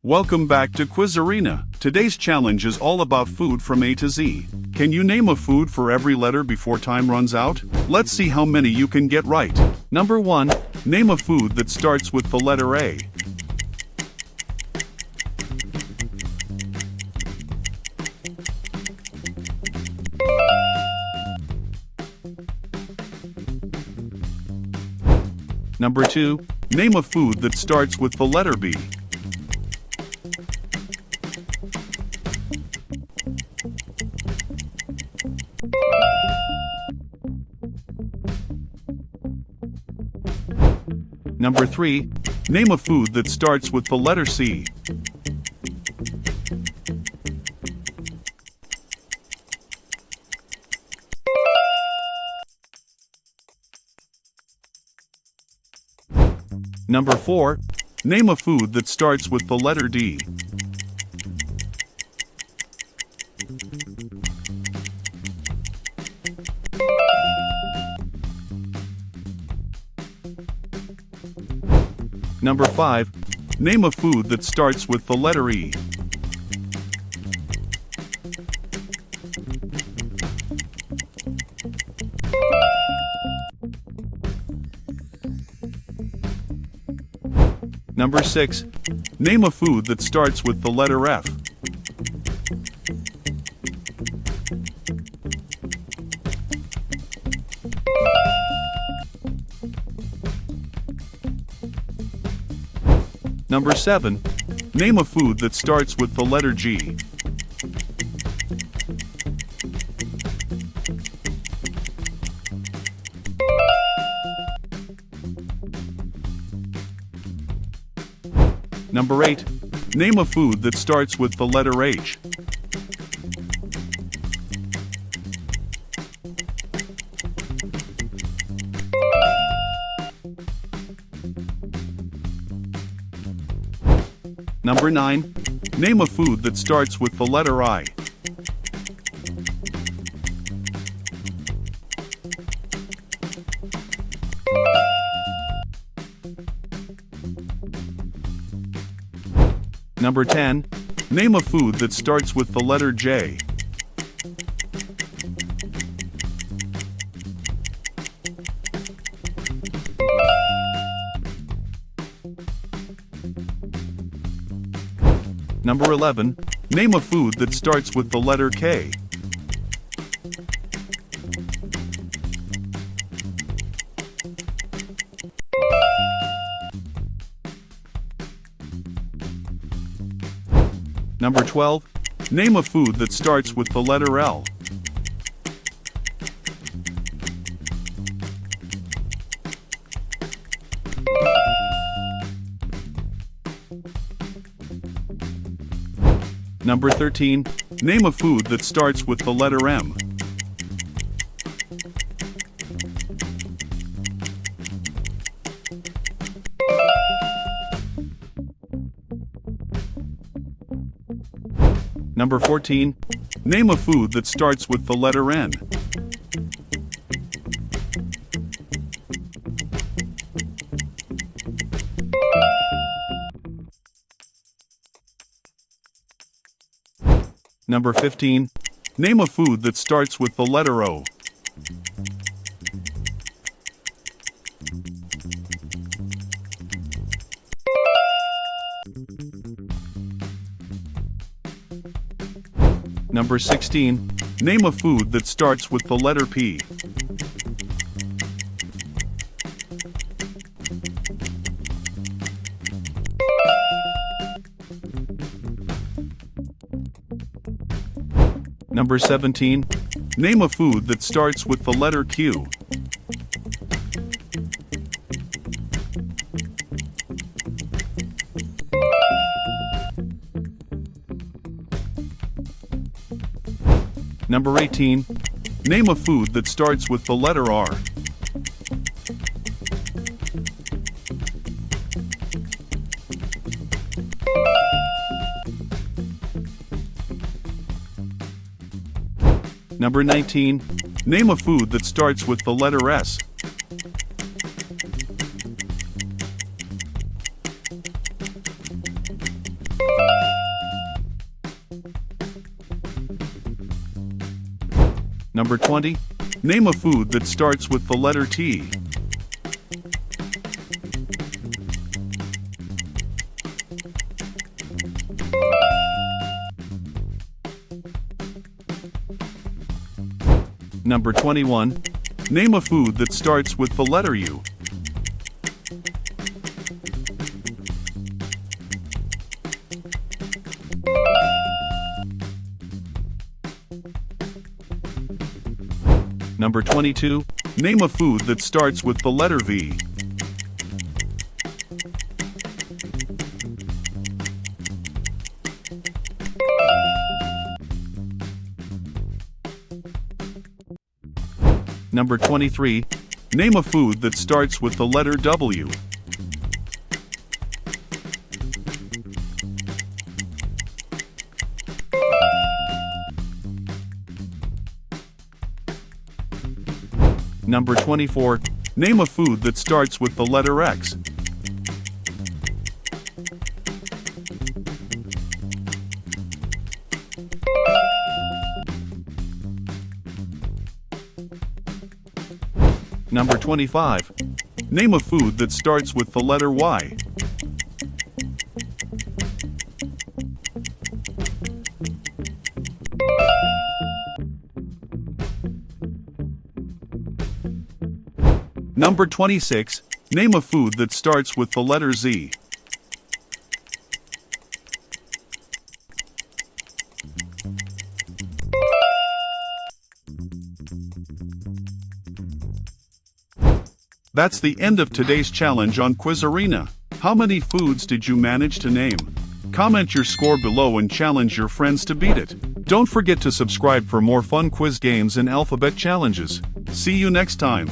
Welcome back to QuizArena. Today's challenge is all about food from A to Z. Can you name a food for every letter before time runs out? Let's see how many you can get right. Number 1. Name a food that starts with the letter A. Number 2. Name a food that starts with the letter B. Number 3. Name a food that starts with the letter C. Number 4. Name a food that starts with the letter D. Number 5. Name a food that starts with the letter E. Number 6. Name a food that starts with the letter F. Number 7. Name a food that starts with the letter G. Number 8. Name a food that starts with the letter H. Number 9. Name a food that starts with the letter I. Number 10. Name a food that starts with the letter J. Number 11. Name a food that starts with the letter K. Number 12. Name a food that starts with the letter L. Number 13. Name a food that starts with the letter M. Number 14. Name a food that starts with the letter N. Number 15. Name a food that starts with the letter O. Number 16. Name a food that starts with the letter P. Number 17. Name a food that starts with the letter Q. Number 18. Name a food that starts with the letter R. Number 19. Name a food that starts with the letter S. Number 20. Name a food that starts with the letter T. Number 21. Name a food that starts with the letter U. Number 22. Name a food that starts with the letter V. Number 23. Name a food that starts with the letter W. Number 24. Name a food that starts with the letter X. Number 25. Name a food that starts with the letter Y. Number 26. Name a food that starts with the letter Z. That's the end of today's challenge on QuizArena. How many foods did you manage to name? Comment your score below and challenge your friends to beat it. Don't forget to subscribe for more fun quiz games and alphabet challenges. See you next time.